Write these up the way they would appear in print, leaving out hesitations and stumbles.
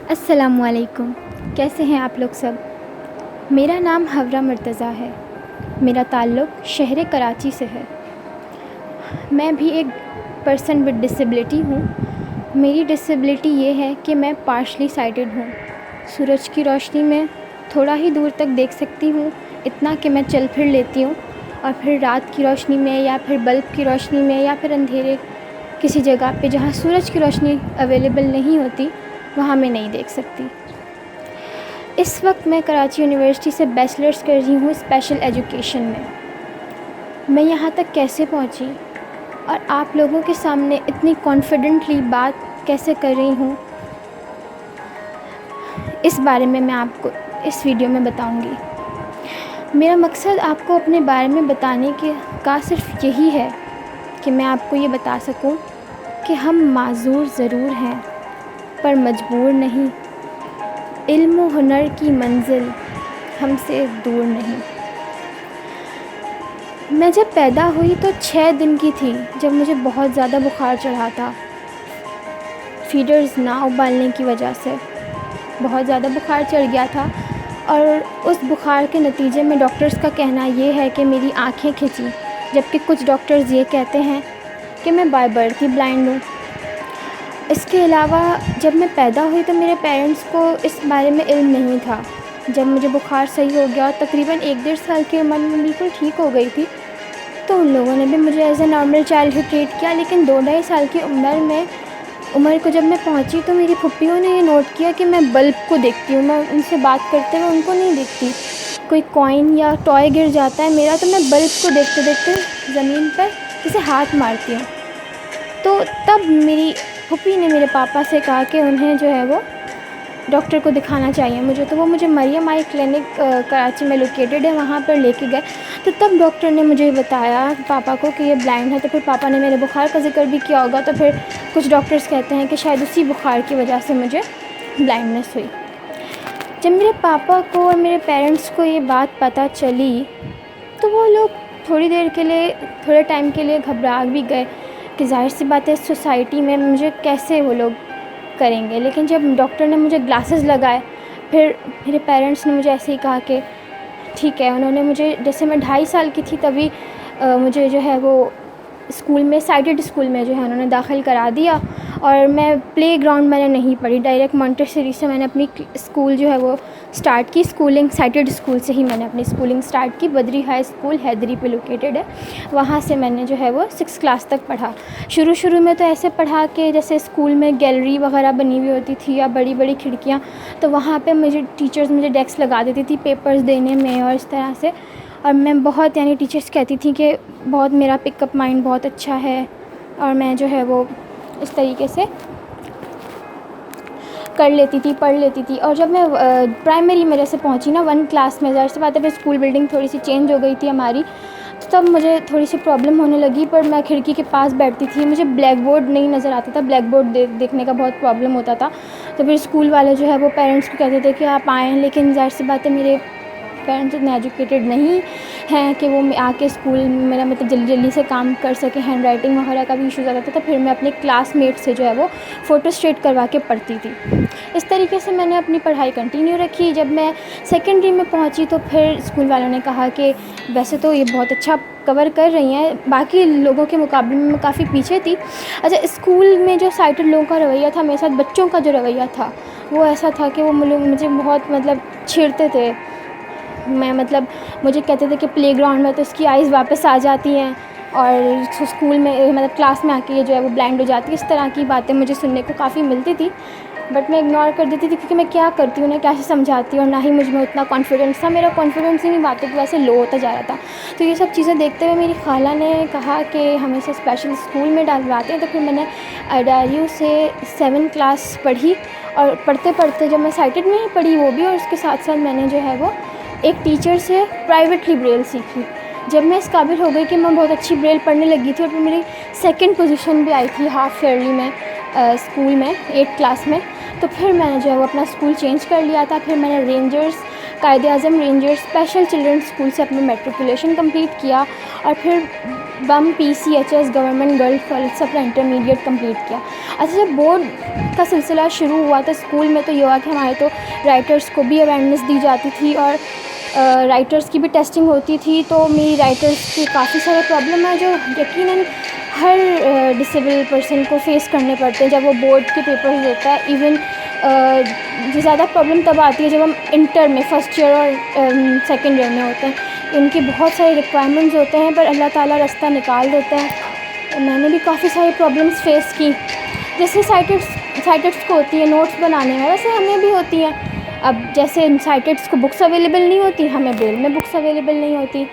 السلام علیکم، کیسے ہیں آپ لوگ سب؟ میرا نام حورہ مرتضیٰ ہے۔ میرا تعلق شہر کراچی سے ہے۔ میں بھی ایک پرسن ود ڈسیبلٹی ہوں۔ میری ڈسیبلٹی یہ ہے کہ میں پارشلی سائٹڈ ہوں۔ سورج کی روشنی میں تھوڑا ہی دور تک دیکھ سکتی ہوں، اتنا کہ میں چل پھر لیتی ہوں، اور پھر رات کی روشنی میں یا پھر بلب کی روشنی میں یا پھر اندھیرے کسی جگہ پہ جہاں سورج کی روشنی اویلیبل نہیں ہوتی وہاں میں نہیں دیکھ سکتی۔ اس وقت میں کراچی یونیورسٹی سے بیچلرز کر رہی ہوں اسپیشل ایجوکیشن میں۔ میں یہاں تک کیسے پہنچی اور آپ لوگوں کے سامنے اتنی کانفیڈنٹلی بات کیسے کر رہی ہوں، اس بارے میں آپ کو اس ویڈیو میں بتاؤں گی۔ میرا مقصد آپ کو اپنے بارے میں بتانے کا صرف یہی ہے کہ میں آپ کو یہ بتا سکوں کہ ہم معذور ضرور ہیں پر مجبور نہیں۔ علم و ہنر کی منزل ہم سے دور نہیں۔ میں جب پیدا ہوئی تو 6 دن کی تھی جب مجھے بہت زیادہ بخار چڑھا تھا، فیڈرز نہ ابالنے کی وجہ سے بہت زیادہ بخار چڑھ گیا تھا، اور اس بخار کے نتیجے میں ڈاکٹرز کا کہنا یہ ہے کہ میری آنکھیں کھچیں، جبکہ کچھ ڈاکٹرز یہ کہتے ہیں کہ میں بائی برتھ ہی بلائنڈ ہوں۔ اس کے علاوہ جب میں پیدا ہوئی تو میرے پیرنٹس کو اس بارے میں علم نہیں تھا۔ جب مجھے بخار صحیح ہو گیا اور تقریباً 1-1.5 سال کی عمر میں بالکل ٹھیک ہو گئی تھی، تو ان لوگوں نے بھی مجھے as a normal childhood treat کیا، لیکن 2-2.5 سال کی عمر کو جب میں پہنچی تو میری پھپھیوں نے یہ نوٹ کیا کہ میں بلب کو دیکھتی ہوں، میں ان سے بات کرتے ہوئے ان کو نہیں دیکھتی۔ کوئی کوائن یا ٹوائے گر جاتا ہے میرا تو میں بلب کو دیکھتے دیکھتے زمین پر اسے ہاتھ مارتی ہوں۔ تو تب میری پھوپھی نے میرے پاپا سے کہا کہ انہیں جو ہے وہ ڈاکٹر کو دکھانا چاہیے مجھے، تو وہ مجھے مریم آئی کلینک کراچی میں لوکیٹڈ ہے وہاں پر لے کے گئے۔ تو تب ڈاکٹر نے مجھے بتایا پاپا کو کہ یہ بلائنڈ ہے، تو پھر پاپا نے میرے بخار کا ذکر بھی کیا ہوگا، تو پھر کچھ ڈاکٹرز کہتے ہیں کہ شاید اسی بخار کی وجہ سے مجھے بلائنڈنس ہوئی۔ جب میرے پاپا کو اور میرے پیرنٹس کو یہ بات پتہ چلی تو وہ لوگ تھوڑے ٹائم کے لیے گھبرا بھی گئے کہ ظاہر سی بات ہے سوسائٹی میں مجھے کیسے وہ لوگ کریں گے۔ لیکن جب ڈاکٹر نے مجھے گلاسز لگائے، پھر میرے پیرنٹس نے مجھے ایسے ہی کہا کہ ٹھیک ہے، انہوں نے مجھے جیسے میں 2.5 سال کی تھی تبھی مجھے جو ہے وہ اسکول میں سائٹڈ اسکول میں جو ہے انہوں نے داخل کرا دیا، اور میں پلے گراؤنڈ میں نے نہیں پڑھی، ڈائریکٹ مانٹیسری سے میں نے اپنی اسکول جو ہے وہ اسٹارٹ کی، اسکولنگ سائٹڈ اسکول سے ہی میں نے اپنی اسکولنگ اسٹارٹ کی۔ بدری ہائی اسکول حیدری پہ لوکیٹڈ ہے، وہاں سے میں نے جو ہے وہ 6 کلاس تک پڑھا۔ شروع میں تو ایسے پڑھا کہ جیسے اسکول میں گیلری وغیرہ بنی ہوئی ہوتی تھی یا بڑی بڑی کھڑکیاں، تو وہاں پہ ٹیچرز مجھے ڈیسک لگا دیتی تھی پیپرز دینے میں اور اس طرح سے، اور میں بہت ٹیچرز کہتی تھیں کہ بہت میرا پک اپ مائنڈ بہت اچھا ہے، اور میں جو ہے وہ اس طریقے سے کر لیتی تھی، پڑھ لیتی تھی۔ اور جب میں پرائمری میں جیسے پہنچی نا 1 کلاس میں، ظاہر سی بات ہے پھر اسکول بلڈنگ تھوڑی سی چینج ہو گئی تھی ہماری، تو تب مجھے تھوڑی سی پرابلم ہونے لگی، پر میں کھڑکی کے پاس بیٹھتی تھی، مجھے بلیک بورڈ نہیں نظر آتا تھا، بلیک بورڈ دیکھنے کا بہت پرابلم ہوتا تھا، تو پھر اسکول والے جو ہے وہ پیرنٹس کو کہتے تھے کہ آپ آئیں، لیکن ظاہر سی بات ہے میرے پیرنٹس اتنے ایجوکیٹڈ نہیں ہیں کہ وہ آ کے اسکول میرا مطلب جلدی سے کام کر سکیں، ہینڈ رائٹنگ وغیرہ کا بھی ایشوز آتا تھا، تو پھر میں اپنے کلاس میٹ سے جو ہے وہ فوٹو اسٹیٹ کروا کے پڑھتی تھی۔ اس طریقے سے میں نے اپنی پڑھائی کنٹینیو رکھی۔ جب میں سیکنڈری میں پہنچی تو پھر اسکول والوں نے کہا کہ ویسے تو یہ بہت اچھا کور کر رہی ہیں، باقی لوگوں کے مقابلے میں کافی پیچھے تھی۔ اچھا، اسکول میں جو سائٹڈ لوگوں کا رویہ تھا میرے ساتھ، بچوں کا جو رویہ تھا وہ ایسا تھا کہ وہ مجھے بہت چھیڑتے تھے، مجھے کہتے تھے کہ پلے گراؤنڈ میں تو اس کی آئیز واپس آ جاتی ہیں، اور اسکول میں کلاس میں آ کے یہ جو ہے وہ بلائنڈ ہو جاتی ہے، اس طرح کی باتیں مجھے سننے کو کافی ملتی تھی، بٹ میں اگنور کر دیتی تھی کیونکہ میں کیا کرتی ہوں، انہیں کیسے سمجھاتی ہوں، اور نہ ہی مجھ میں اتنا کانفیڈنس تھا، میرا کانفیڈنس انہیں باتوں کی وجہ سے لو ہوتا جا رہا تھا۔ تو یہ سب چیزیں دیکھتے ہوئے میری خالہ نے کہا کہ ہم اسے اسپیشل اسکول میں ڈالواتے ہیں، تو پھر میں نے IDRU سے 7 کلاس پڑھی، اور پڑھتے پڑھتے جب میں سائٹڈ میں ہی پڑھی وہ بھی، اور اس کے ساتھ ساتھ میں نے جو ہے وہ ایک ٹیچر سے پرائیویٹلی بریل سیکھی۔ جب میں اس قابل ہو گئی کہ میں بہت اچھی بریل پڑھنے لگی تھی، اور پھر میری 2nd پوزیشن بھی آئی تھی ہاف ایئرلی میں اسکول میں 8 کلاس میں، تو پھر میں نے جو ہے وہ اپنا اسکول چینج کر لیا تھا۔ پھر میں نے rangers Quaid Azam rangers special children school سے اپنا میٹریکولیشن کمپلیٹ کیا، اور پھر BUM PCHS government girls college سے اپنا انٹرمیڈیٹ کمپلیٹ کیا. اچھا جب بورڈ کا سلسلہ شروع ہوا تو اسکول میں تو یہ ہوا کہ ہمارے تو رائٹرس کو بھی اویئرنیس دی جاتی تھی اور رائٹرس کی بھی ٹیسٹنگ ہوتی تھی. تو میری رائٹرس کی کافی سارے پرابلم ہیں جو یقیناً ہر ڈسیبل پرسن کو فیس کرنے پڑتے ہیں جب وہ بورڈ کے پیپرز دیتا ہے. ایون زیادہ پرابلم تب آتی ہے جب ہم انٹر میں فرسٹ ایئر اور سیکنڈ ایئر میں ہوتے ہیں. ان کی بہت ساری ریکوائرمنٹس ہوتے ہیں پر اللہ تعالیٰ رستہ نکال دیتا ہے. میں نے بھی کافی ساری پرابلمس فیس کی جیسے سائٹڈس کو ہوتی ہے نوٹس بنانے میں, ویسے ہمیں بھی ہوتی ہیں. اب جیسے سائٹڈس کو بکس اویلیبل نہیں ہوتی, ہمیں بیل میں بکس اویلیبل نہیں ہوتی.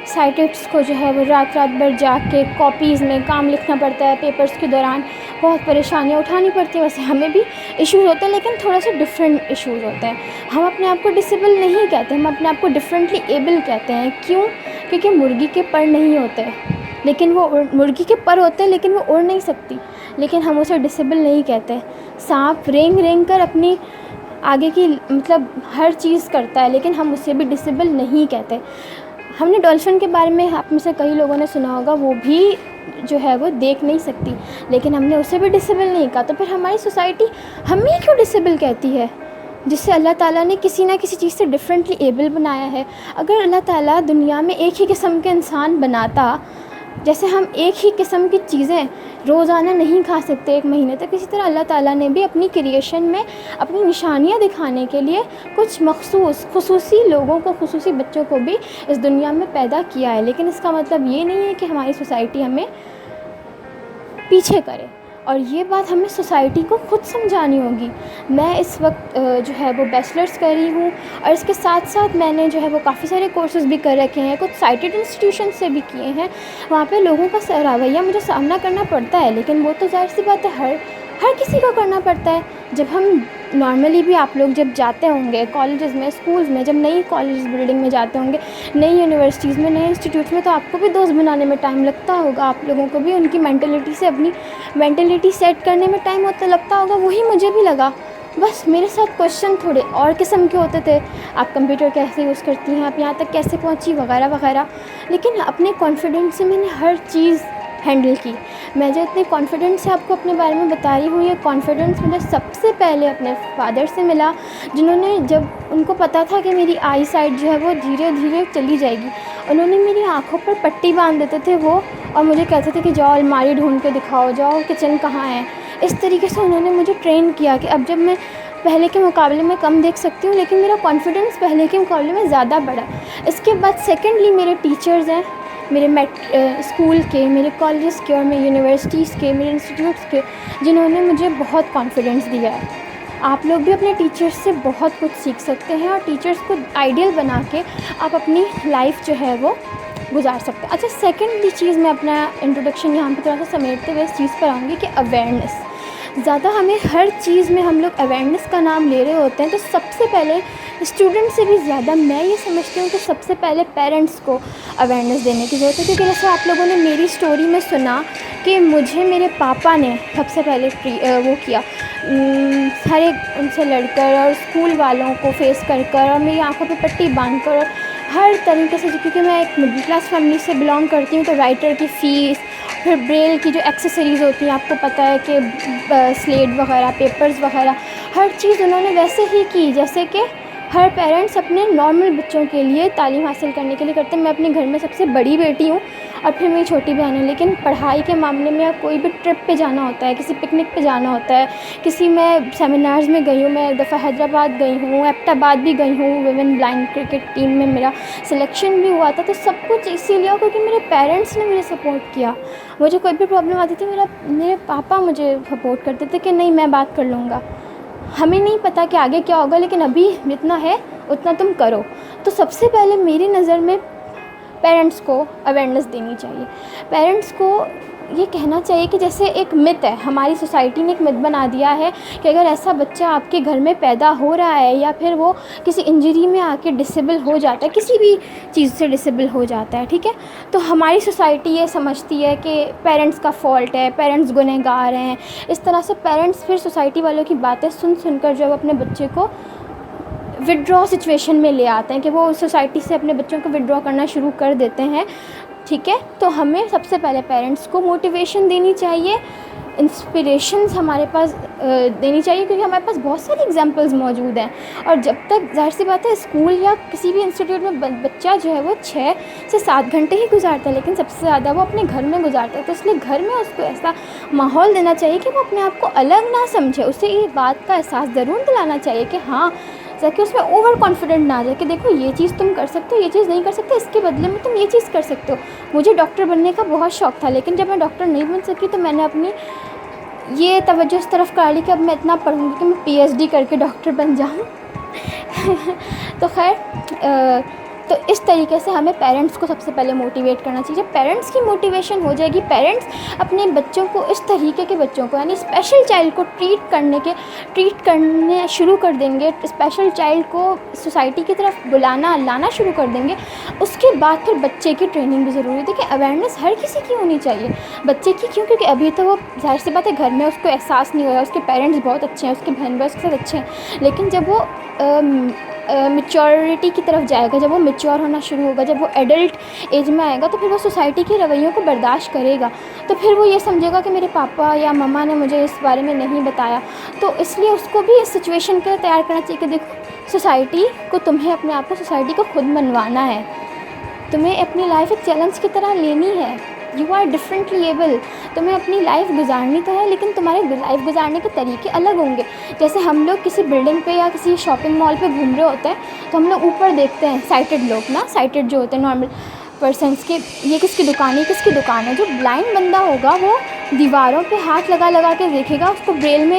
سائٹڈس کو جو ہے وہ رات بھر جاگ کے کاپیز میں کام لکھنا پڑتا ہے, پیپرز کے دوران بہت پریشانیاں اٹھانی پڑتی ہیں. ویسے ہمیں بھی ایشوز ہوتے ہیں لیکن تھوڑا سا ڈفرینٹ ایشوز ہوتے ہیں. ہم اپنے آپ کو ڈسیبل نہیں کہتے, ہم اپنے آپ کو ڈفرینٹلی ایبل کہتے ہیں. کیوں؟ کیونکہ مرغی کے پر نہیں ہوتے لیکن وہ مرغی کے پر ہوتے ہیں لیکن وہ اڑ نہیں سکتی, لیکن ہم اسے ڈسیبل نہیں کہتے. سانپ رینگ رینگ کر اپنی آگے کی مطلب ہر چیز کرتا ہے لیکن ہم اسے بھی ڈسیبل نہیں کہتے. ہم نے ڈولفن کے بارے میں آپ میں سے کئی لوگوں نے سنا ہوگا, وہ بھی جو ہے وہ دیکھ نہیں سکتی لیکن ہم نے اسے بھی ڈسیبل نہیں کہا. تو پھر ہماری سوسائٹی ہمیں کیوں ڈسیبل کہتی ہے جس سے اللہ تعالیٰ نے کسی نہ کسی چیز سے ڈفرینٹلی ایبل بنایا ہے. اگر اللہ تعالیٰ دنیا میں ایک ہی قسم کے انسان بناتا, جیسے ہم ایک ہی قسم کی چیزیں روزانہ نہیں کھا سکتے ایک مہینے تک, اسی طرح اللہ تعالیٰ نے بھی اپنی کریشن میں اپنی نشانیاں دکھانے کے لیے کچھ خصوصی لوگوں کو, خصوصی بچوں کو بھی اس دنیا میں پیدا کیا ہے. لیکن اس کا مطلب یہ نہیں ہے کہ ہماری سوسائٹی ہمیں پیچھے کرے, اور یہ بات ہمیں سوسائٹی کو خود سمجھانی ہوگی. میں اس وقت جو ہے وہ بیچلرس کر رہی ہوں اور اس کے ساتھ ساتھ میں نے جو ہے وہ کافی سارے کورسز بھی کر رکھے ہیں, کچھ سائٹڈ انسٹیٹیوشن سے بھی کیے ہیں. وہاں پہ لوگوں کا رویہ مجھے سامنا کرنا پڑتا ہے لیکن وہ تو ظاہر سی بات ہے ہر کسی کو کرنا پڑتا ہے. جب ہم نارملی بھی آپ لوگ جب جاتے ہوں گے کالجز میں, اسکولز میں, جب نئی کالج بلڈنگ میں جاتے ہوں گے, نئی یونیورسٹیز میں, نئے انسٹیٹیوٹس میں, تو آپ کو بھی دوست بنانے میں ٹائم لگتا ہوگا. آپ لوگوں کو بھی ان کی مینٹلٹی سے اپنی مینٹلٹی سیٹ کرنے میں ٹائم لگتا ہوگا. وہی مجھے بھی لگا, بس میرے ساتھ کویشچن تھوڑے اور قسم کے ہوتے تھے. آپ کمپیوٹر کیسے یوز کرتی ہیں, آپ یہاں تک کیسے پہنچی, وغیرہ وغیرہ. لیکن اپنے کانفیڈنس سے میں نے ہر چیز ہینڈل کی. میں جو اتنے کانفیڈنس سے آپ کو اپنے بارے میں بتا رہی ہوں, یہ کانفیڈنس مجھے سب سے پہلے اپنے فادر سے ملا, جنہوں نے جب ان کو پتہ تھا کہ میری آئی سائٹ جو ہے وہ دھیرے دھیرے چلی جائے گی, انہوں نے میری آنکھوں پر پٹی باندھ دیتے تھے وہ, اور مجھے کہتے تھے کہ جاؤ الماری ڈھونڈ کے دکھاؤ, جاؤ کچن کہاں ہے. اس طریقے سے انہوں نے مجھے ٹرین کیا کہ اب جب میں پہلے کے مقابلے میں کم دیکھ سکتی ہوں لیکن میرا کانفیڈنس پہلے کے مقابلے میں زیادہ بڑھا. اس کے بعد سیکنڈلی میرے ٹیچرز ہیں, میرے اسکول کے, میرے کالجز کے اور میرے یونیورسٹیز کے, میرے انسٹیٹیوٹس کے, جنہوں نے مجھے بہت کانفیڈنس دیا ہے. آپ لوگ بھی اپنے ٹیچرز سے بہت کچھ سیکھ سکتے ہیں اور ٹیچرز کو آئیڈیل بنا کے آپ اپنی لائف جو ہے وہ گزار سکتے ہیں. اچھا سیکنڈلی چیز میں اپنا انٹروڈکشن یہاں پہ تھوڑا سا سمیٹتے ہوئے اس چیز پر آؤں گی کہ اویئرنیس. زیادہ ہمیں ہر چیز میں ہم لوگ اویئرنیس کا نام لے رہے ہوتے ہیں, تو سب سے پہلے اسٹوڈنٹ سے بھی زیادہ میں یہ سمجھتی ہوں کہ سب سے پہلے پیرنٹس کو اویئرنیس دینے کی ضرورت ہے. کیونکہ جیسے آپ لوگوں نے میری اسٹوری میں سنا کہ مجھے میرے پاپا نے سب سے پہلے وہ کیا, سارے ان سے لڑ کر اور اسکول والوں کو فیس کر کر اور میری آنکھوں پہ پٹی باندھ کر, اور ہر طریقے سے, کیونکہ میں ایک مڈل کلاس فیملی سے بلانگ کرتی ہوں, تو رائٹر کی فیس, پھر بریل کی جو ایکسیسریز ہوتی ہیں, آپ کو پتہ ہے کہ سلیٹ وغیرہ, پیپرز وغیرہ, ہر چیز انہوں نے ویسے ہی کی جیسے کہ ہر پیرنٹس اپنے نارمل بچوں کے لیے تعلیم حاصل کرنے کے لیے کرتے ہیں. میں اپنے گھر میں سب سے بڑی بیٹی ہوں اور پھر میری چھوٹی بہن ہے, لیکن پڑھائی کے معاملے میں کوئی بھی ٹرپ پہ جانا ہوتا ہے, کسی پکنک پہ جانا ہوتا ہے, کسی میں سیمینارز میں گئی ہوں, میں ایک دفعہ حیدرآباد گئی ہوں, ایبٹ آباد بھی گئی ہوں, ویمن بلائنڈ کرکٹ ٹیم میں میرا سلیکشن بھی ہوا تھا. تو سب کچھ اسی لیے کیونکہ میرے پیرنٹس نے مجھے سپورٹ کیا. مجھے کوئی بھی پرابلم آتی تھی, میرے پاپا مجھے سپورٹ کرتے تھے کہ نہیں میں بات کر لوں گا, ہمیں نہیں پتہ کہ آگے کیا ہوگا لیکن ابھی جتنا ہے اتنا تم کرو. تو سب سے پہلے میری نظر میں پیرنٹس کو اویئرنیس دینی چاہیے. پیرنٹس کو یہ کہنا چاہیے کہ جیسے ایک مت ہے, ہماری سوسائٹی نے ایک مت بنا دیا ہے کہ اگر ایسا بچہ آپ کے گھر میں پیدا ہو رہا ہے یا پھر وہ کسی انجری میں آ کے ڈسیبل ہو جاتا ہے, کسی بھی چیز سے ڈسیبل ہو جاتا ہے, ٹھیک ہے, تو ہماری سوسائٹی یہ سمجھتی ہے کہ پیرنٹس کا فالٹ ہے, پیرنٹس گنہگار ہیں. اس طرح سے پیرنٹس پھر سوسائٹی والوں کی باتیں سن کر جو اپنے بچے کو ودڈرا سچویشن میں لے آتے ہیں کہ وہ سوسائٹی سے اپنے بچوں کو ودڈرا کرنا شروع کر دیتے ہیں. ٹھیک ہے. تو ہمیں سب سے پہلے پیرنٹس کو موٹیویشن دینی چاہیے, انسپریشنز ہمارے پاس دینی چاہیے, کیونکہ ہمارے پاس بہت ساری ایگزامپلز موجود ہیں. اور جب تک ظاہر سی بات ہے اسکول یا کسی بھی انسٹیٹیوٹ میں بچہ جو ہے وہ 6 سے 7 گھنٹے ہی گزارتا ہے, لیکن سب سے زیادہ وہ اپنے گھر میں گزارتا ہے. تو اس لیے گھر میں اس کو ایسا ماحول دینا چاہیے کہ وہ اپنے آپ کو الگ نہ سمجھے. اسے یہ بات کا احساس ضرور دلانا چاہیے کہ ہاں, تاکہ اس میں اوور کانفیڈنٹ نہ آ جائے کہ دیکھو یہ چیز تم کر سکتے ہو, یہ چیز نہیں کر سکتے, اس کے بدلے میں تم یہ چیز کر سکتے ہو. مجھے ڈاکٹر بننے کا بہت شوق تھا, لیکن جب میں ڈاکٹر نہیں بن سکی تو میں نے اپنی یہ توجہ اس طرف کر لی کہ اب میں اتنا پڑھوں گی کہ میں PhD کر کے ڈاکٹر بن جاؤں. تو خیر, تو اس طریقے سے ہمیں پیرنٹس کو سب سے پہلے موٹیویٹ کرنا چاہیے. جب پیرنٹس کی موٹیویشن ہو جائے گی, پیرنٹس اپنے بچوں کو اس طریقے کے بچوں کو یعنی اسپیشل چائلڈ کو ٹریٹ کرنے شروع کر دیں گے, اسپیشل چائلڈ کو سوسائٹی کی طرف لانا شروع کر دیں گے, اس کے بعد پھر بچے کی ٹریننگ بھی ضروری ہے. دیکھیں اویئرنیس ہر کسی کی ہونی چاہیے, بچے کی کیوں, کیونکہ ابھی تو وہ ظاہر سی بات ہے گھر میں اس کو احساس نہیں ہوا, اس کے پیرنٹس بہت اچھے ہیں, اس کے بہن بھائی اس کے ساتھ اچھے ہیں, لیکن جب وہ میچورٹی کی طرف جائے گا, جب وہ میچور ہونا شروع ہوگا, جب وہ ایڈلٹ ایج میں آئے گا, تو پھر وہ سوسائٹی کے رویوں کو برداشت کرے گا. تو پھر وہ یہ سمجھے گا کہ میرے پاپا یا مما نے مجھے اس بارے میں نہیں بتایا. تو اس لیے اس کو بھی اس سچویشن کے لیے تیار کرنا چاہیے کہ دیکھو سوسائٹی کو, تمہیں اپنے آپ کو سوسائٹی کو خود منوانا ہے, تمہیں اپنی لائف ایک چیلنج کی طرح لینی ہے. یو آر ڈفرینٹلی ایبل, تمہیں اپنی لائف گزارنی تو ہے, لیکن تمہارے لائف گزارنے کے طریقے الگ ہوں گے. جیسے ہم لوگ کسی بلڈنگ پہ یا کسی شاپنگ مال پہ گھوم رہے ہوتے ہیں تو ہم لوگ اوپر دیکھتے ہیں, سائٹڈ لوگ نا, سائٹڈ جو ہوتے ہیں نارمل پرسنس کے, یہ کس کی دکان ہے, کس کی دکان ہے. جو بلائنڈ بندہ ہوگا وہ دیواروں پہ ہاتھ لگا کے دیکھے گا. اس کو بریل میں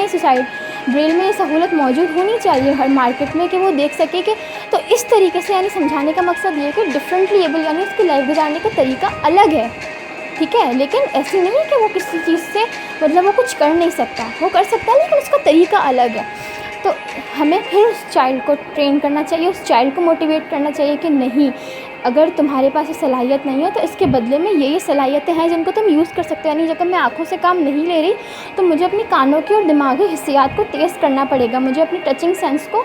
یہ سہولت موجود ہونی چاہیے ہر مارکیٹ میں کہ وہ دیکھ سکے کہ. تو اس طریقے سے یعنی سمجھانے کا مقصد یہ ہے کہ ڈفرینٹلی ایبل یعنی اس کی لائف گزارنے کا طریقہ الگ ہے, ٹھیک ہے, لیکن ایسی نہیں ہے کہ وہ کسی چیز سے مطلب وہ کچھ کر نہیں سکتا, وہ کر سکتا ہے لیکن اس کا طریقہ الگ ہے. تو ہمیں پھر اس چائلڈ کو ٹرین کرنا چاہیے, اس چائلڈ کو موٹیویٹ کرنا چاہیے کہ نہیں, اگر تمہارے پاس یہ صلاحیت نہیں ہے تو اس کے بدلے میں یہ صلاحیتیں ہیں جن کو تم یوز کر سکتے ہو. یعنی اگر میں آنکھوں سے کام نہیں لے رہی تو مجھے اپنی کانوں کی اور دماغی حسیات کو تیز کرنا پڑے گا, مجھے اپنی ٹچنگ سینس کو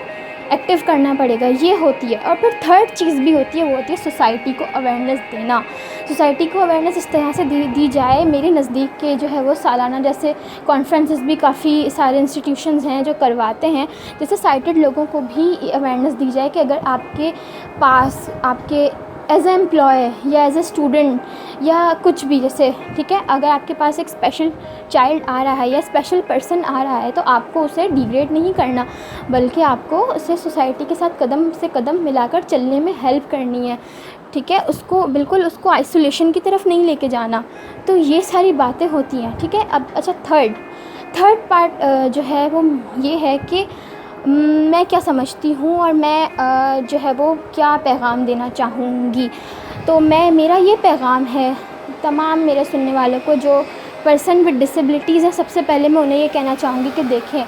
ایکٹیو کرنا پڑے گا. یہ ہوتی ہے. اور پھر تھرڈ چیز بھی ہوتی ہے, وہ ہوتی ہے سوسائٹی کو اویئرنیس دینا. سوسائٹی کو اویئرنیس اس طرح سے دی جائے. میرے نزدیک کے جو ہے وہ سالانہ جیسے کانفرنسز بھی کافی سارے انسٹیٹیوشنز ہیں جو کرواتے ہیں, جیسے سائٹڈ لوگوں کو بھی اویئرنیس دی جائے کہ اگر آپ کے پاس آپ کے ایز اے امپلائی یا ایز اے اسٹوڈنٹ یا کچھ بھی, جیسے ٹھیک ہے, اگر آپ کے پاس ایک اسپیشل چائلڈ آ رہا ہے یا اسپیشل پرسن آ رہا ہے تو آپ کو اسے ڈیگریڈ نہیں کرنا, بلکہ آپ کو اسے سوسائٹی کے ساتھ قدم سے قدم ملا کر چلنے میں ہیلپ کرنی ہے, ٹھیک ہے. اس کو آئسولیشن کی طرف نہیں لے کے جانا. تو یہ ساری باتیں ہوتی ہیں, ٹھیک ہے. اب اچھا, تھرڈ پارٹ جو ہے وہ یہ ہے کہ میں کیا سمجھتی ہوں اور میں جو ہے وہ کیا پیغام دینا چاہوں گی. تو میرا یہ پیغام ہے تمام میرے سننے والوں کو جو پرسن ود ڈسیبلٹیز ہیں. سب سے پہلے میں انہیں یہ کہنا چاہوں گی کہ دیکھیں,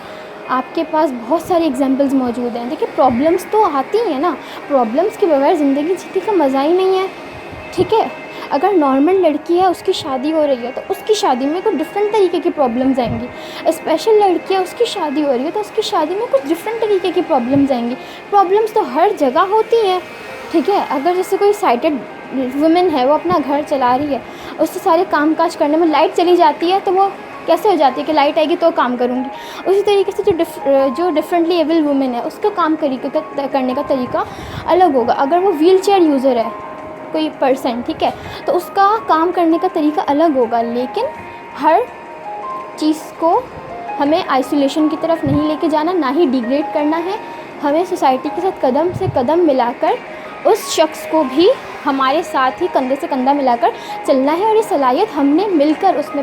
آپ کے پاس بہت ساری ایگزامپلز موجود ہیں. دیکھیں پرابلمس تو آتی ہیں نا, پرابلمس کے بغیر زندگی جینے کا مزہ ہی نہیں ہے, ٹھیک ہے. اگر نارمل لڑکی ہے, اس کی شادی ہو رہی ہے تو اس کی شادی میں کچھ ڈفرینٹ طریقے کی پرابلمز آئیں گی. اسپیشل لڑکی ہے, اس کی شادی ہو رہی ہے تو اس کی شادی میں کچھ ڈفرینٹ طریقے کی پرابلمز آئیں گی. پرابلمس تو ہر جگہ ہوتی ہیں, ٹھیک ہے. اگر جیسے کوئی سائٹڈ وومن ہے, وہ اپنا گھر چلا رہی ہے, اس سے سارے کام کاج کرنے میں لائٹ چلی جاتی ہے تو وہ کیسے ہو جاتی ہے کہ لائٹ آئے گی تو کام کروں گی. اسی طریقے سے جو ڈفرینٹلی ایبل وومن ہے, اس کا کام کرنے کا طریقہ الگ ہوگا. اگر وہ ویل چیئر یوزر ہے کوئی پرسن, ٹھیک ہے, تو اس کا کام کرنے کا طریقہ الگ ہوگا. لیکن ہر چیز کو ہمیں آئسولیشن کی طرف نہیں لے کے جانا, نہ ہی ڈیگریڈ کرنا ہے. ہمیں سوسائٹی کے ساتھ قدم سے قدم ملا کر اس شخص کو بھی ہمارے ساتھ ہی کندھے سے کندھا ملا کر چلنا ہے, اور یہ صلاحیت ہم نے مل کر اس میں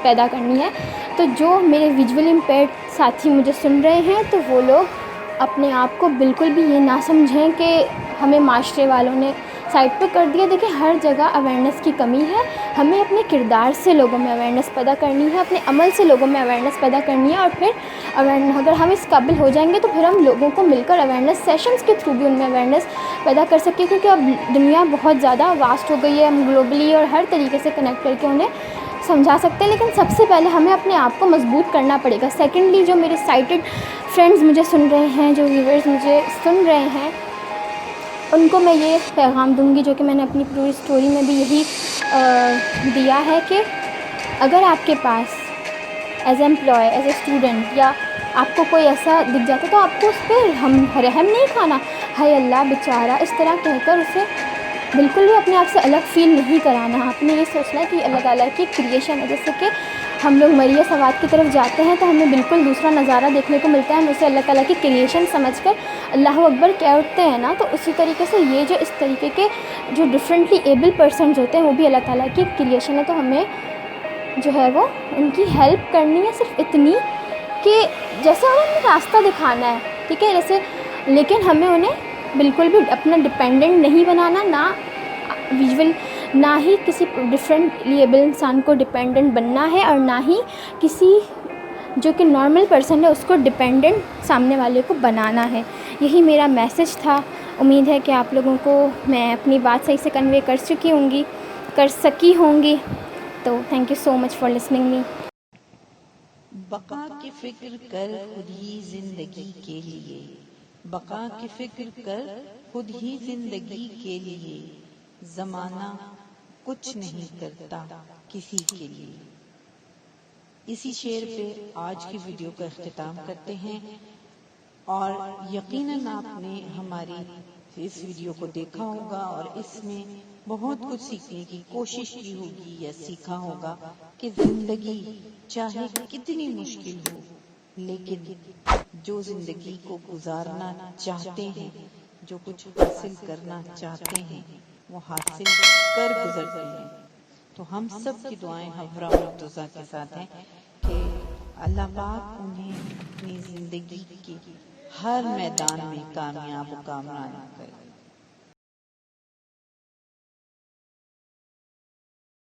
پیدا کرنی ہے. تو جو میرے ویژولی امپیئرڈ ساتھی مجھے سن رہے ہیں, تو وہ لوگ اپنے آپ کو بالکل بھی یہ نہ سمجھیں کہ ہمیں معاشرے والوں نے سائڈ پہ کر دیا. دیکھیں ہر جگہ اویئرنیس کی کمی ہے. ہمیں اپنے کردار سے لوگوں میں اویئرنیس پیدا کرنی ہے, اپنے عمل سے لوگوں میں اویئرنیس پیدا کرنی ہے. اور پھر اگر ہم اس قابل ہو جائیں گے تو پھر ہم لوگوں کو مل کر اویئرنیس سیشنز کے تھرو بھی ان میں اویئرنیس پیدا کر سکیں, کیونکہ اب دنیا بہت زیادہ واسٹ ہو گئی ہے. ہم گلوبلی اور ہر طریقے سے کنیکٹ کر کے انہیں سمجھا سکتے ہیں. لیکن سب سے پہلے ہمیں اپنے آپ کو مضبوط کرنا پڑے گا. سیکنڈلی, جو میرے سائٹڈ فرینڈز مجھے سن رہے ہیں, جو ویورز مجھے سن رہے ہیں, ان کو میں یہ پیغام دوں گی جو کہ میں نے اپنی پوری اسٹوری میں بھی یہی دیا ہے کہ اگر آپ کے پاس as a employee, as a student, یا آپ کو کوئی ایسا دکھ جاتا تو آپ کو اس پہ رحم نہیں کھانا، ہائے اللہ بیچارہ اس طرح کہہ کر اسے بالکل بھی اپنے آپ سے الگ فیل نہیں کرانا. آپ نے یہ سوچنا ہے کہ اللہ تعالیٰ کی کریشن ہے. جیسے کہ ہم لوگ مریہ سوات کی طرف جاتے ہیں تو ہمیں بالکل دوسرا نظارہ دیکھنے کو ملتا ہے، ہم اسے اللہ تعالیٰ کی کریشن سمجھ کر اللہ اکبر کہہ اٹھتے ہیں نا. تو اسی طریقے سے یہ جو اس طریقے کے جو ڈفرینٹلی ایبل پرسنز ہوتے ہیں وہ بھی اللہ تعالیٰ کی کریشن ہے. تو ہمیں جو ہے وہ ان کی ہیلپ کرنی ہے، صرف اتنی کہ جیسے انہیں راستہ دکھانا ہے، ٹھیک ہے، جیسے، لیکن ہمیں انہیں بالکل بھی اپنا ڈپینڈنٹ نہیں بنانا، نہ ویژول، نہ ہی کسی ڈفرینٹلی ایبل انسان کو ڈپینڈنٹ بننا ہے، اور نہ ہی کسی جو کہ نارمل پرسن ہے اس کو ڈپینڈنٹ سامنے والے کو بنانا ہے. یہی میرا میسج تھا. امید ہے کہ آپ لوگوں کو میں اپنی بات صحیح سے کنوے کر سکی ہوں گی. تو thank you so much for listening می. بقا کی فکر کر خود ہی زندگی کے لیے، بقا کی فکر کر خود ہی زندگی کے لیے، زمانہ کچھ نہیں کرتا کسی کے لیے. اسی شعر پہ آج کی ویڈیو کا اختتام کرتے ہیں، اور یقیناً آپ نے ہماری اس ویڈیو کو دیکھا ہوگا اور اس میں بہت کچھ سیکھنے کی کوشش کی ہوگی یا سیکھا ہوگا کہ زندگی چاہے کتنی مشکل ہو، لیکن جو زندگی کو گزارنا چاہتے ہیں، جو کچھ حاصل کرنا چاہتے ہیں، وہ حاصل کر گزرتے ہیں. تو ہم سب کی دعائیں حفرہ مرتضیٰ کے ساتھ ہیں کہ اللہ پاک انہیں اپنی زندگی کے ہر میدان میں کامیاب و کامران کرے.